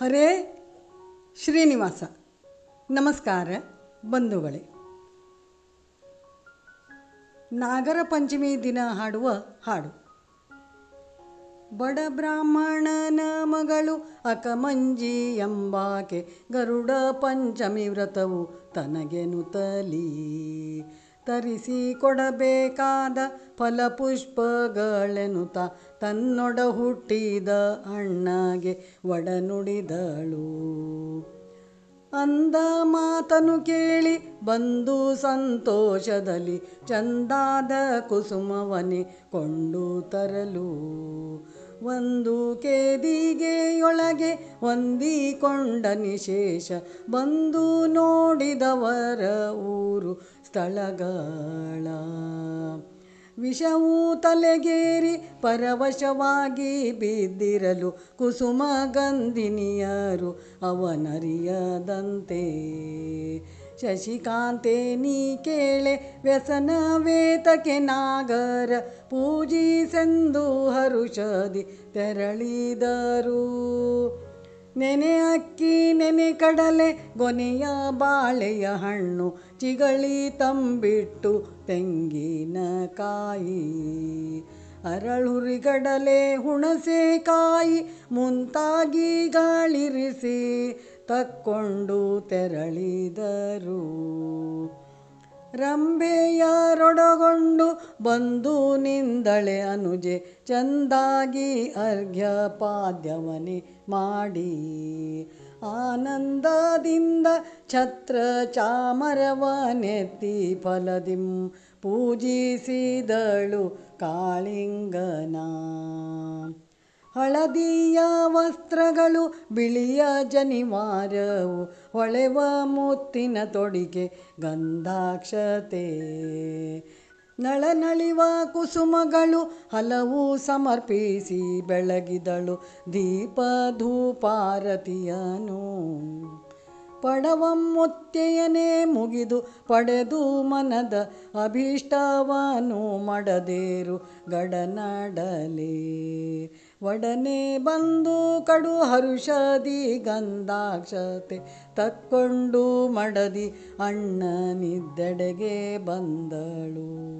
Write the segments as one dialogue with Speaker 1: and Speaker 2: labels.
Speaker 1: ಹರೇ ಶ್ರೀನಿವಾಸ. ನಮಸ್ಕಾರ ಬಂಧುಗಳೇ. ನಾಗರ ಪಂಚಮಿ ದಿನ ಹಾಡುವ ಹಾಡು. ಬಡ ಬ್ರಾಹ್ಮಣನ ಮಗಳು ಅಕಮಂಜಿ ಎಂಬಾಕೆ ಗರುಡ ಪಂಚಮಿ ವ್ರತವು ತನಗೆನುತಲಿ ತರಿಸಿ ಕೊಡಬೇಕಾದ ಫಲಪುಷ್ಪಗಳೆನುತ ತನ್ನೊಡ ಹುಟ್ಟಿದ ಅಣ್ಣಗೆ ಒಡನುಡಿದಳು. ಅಂದ ಮಾತನು ಕೇಳಿ ಬಂದು ಸಂತೋಷದಲ್ಲಿ ಚಂದಾದ ಕುಸುಮವನೆ ಕೊಂಡು ತರಲು. ಒಂದು ಕೇದಿಗೆಯೊಳಗೆ ಹೊಂದಿಕೊಂಡ ನಿಶೇಷ ಬಂದು ನೋಡಿದವರ ಊರು ಸ್ಥಳಗಳ. ವಿಷವು ತಲೆಗೇರಿ ಪರವಶವಾಗಿ ಬಿದ್ದಿರಲು ಕುಸುಮ ಗಂಧಿನಿಯರು ಅವನರಿಯದಂತೆ. ಶಶಿಕಾಂತೆ ನೀ ಕೇಳೆ ವ್ಯಸನವೇತಕ್ಕೆ ನಾಗರ ಪೂಜಿಸೆಂದು ಹರುಷದಿ ತೆರಳಿದರು. ನೆನೆ ಅಕ್ಕಿ ನೆನೆ ಕಡಲೆ ಗೊನೆಯ ಬಾಳೆಯ ಹಣ್ಣು ಚಿಗಳಿ ತಂಬಿಟ್ಟು ತೆಂಗಿನಕಾಯಿ ಅರಳುರಿಗಡಲೆ ಹುಣಸೆಕಾಯಿ ಮುಂತಾಗಿ ಗಾಳಿರಿಸಿ ತಕ್ಕೊಂಡು ತೆರಳಿದರು. ರಂಭೆಯರೊಡಗೊಂಡು ಬಂದು ನಿಂದಳೆ ಅನುಜೆ ಚಂದಾಗಿ ಅರ್ಘ್ಯಪಾದ್ಯವನೆ ಮಾಡಿ. ಆನಂದದಿಂದ ಛತ್ರ ಚಾಮರವನೆತ್ತಿ ಫಲದಿಂ ಪೂಜಿಸಿದಳು ಕಾಳಿಂಗನ. ಹಳದಿಯ ವಸ್ತ್ರಗಳು ಬಿಳಿಯ ಜನಿವಾರವು ಹೊಳೆವ ಮುತ್ತಿನ ತೊಡಿಕೆ ಗಂಧಾಕ್ಷತೆ ನಳನಳಿವ ಕುಸುಮಗಳು ಹಲವು ಸಮರ್ಪಿಸಿ ಬೆಳಗಿದಳು ದೀಪ ಧೂಪಾರತಿಯನು. ಪಡವಮೊತ್ತೆಯನೇ ಮುಗಿದು ಪಡೆದು ಮನದ ಅಭೀಷ್ಟವನು ಮಡದೇರು ಗಡನಡಲೆ. ಒಡನೆ ಬಂದು ಕಡು ಹರುಷದಿ ಗಂಧಾಕ್ಷತೆ ತಕ್ಕೊಂಡು ಮಡದಿ ಅಣ್ಣನಿದ್ದೆಡೆಗೆ ಬಂದಳು.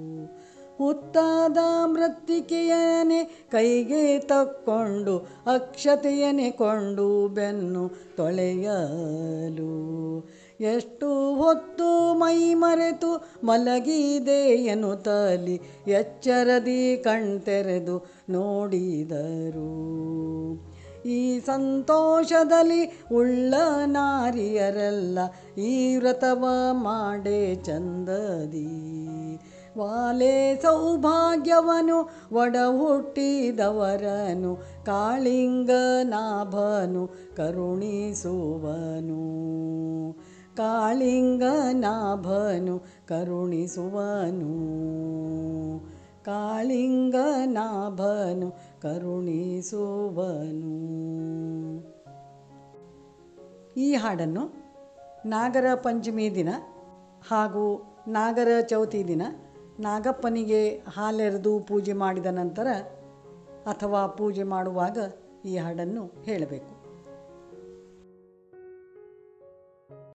Speaker 1: ಹುತ್ತಾದ ಮೃತ್ತಿಕೆಯನೆ ಕೈಗೆ ತಕ್ಕೊಂಡು ಅಕ್ಷತೆಯನೆ ಕೊಂಡು ಬೆನ್ನು ತೊಳೆಯಲು. ಎಷ್ಟು ಹೊತ್ತು ಮೈ ಮರೆತು ಮಲಗಿದೆ ಎನ್ನುತ್ತಲಿ ಎಚ್ಚರದಿ ಕಣ್ತೆರೆದು ನೋಡಿದರು. ಈ ಸಂತೋಷದಲ್ಲಿ ಉಳ್ಳ ನಾರಿಯರೆಲ್ಲ ಈ ವ್ರತವ ಮಾಡೇ ಚಂದದಿ. ವಾಲೆ ಸೌಭಾಗ್ಯವನು ಒಡ ಹುಟ್ಟಿದವರನು ಕಾಳಿಂಗನಾಭನು ಕರುಣಿಸುವನು. ಕಾಳಿಂಗನಾಭನು ಕರುಣಿಸುವನು. ಕಾಳಿಂಗನಾಭನು ಕರುಣಿಸುವನು. ಈ ಹಾಡನ್ನು ನಾಗರ ಪಂಚಮಿ ದಿನ ಹಾಗೂ ನಾಗರ ಚೌತಿ ದಿನ ನಾಗಪ್ಪನಿಗೆ ಹಾಲೆರೆದು ಪೂಜೆ ಮಾಡಿದ ನಂತರ ಅಥವಾ ಪೂಜೆ ಮಾಡುವಾಗ ಈ ಹಾಡನ್ನು ಹೇಳಬೇಕು.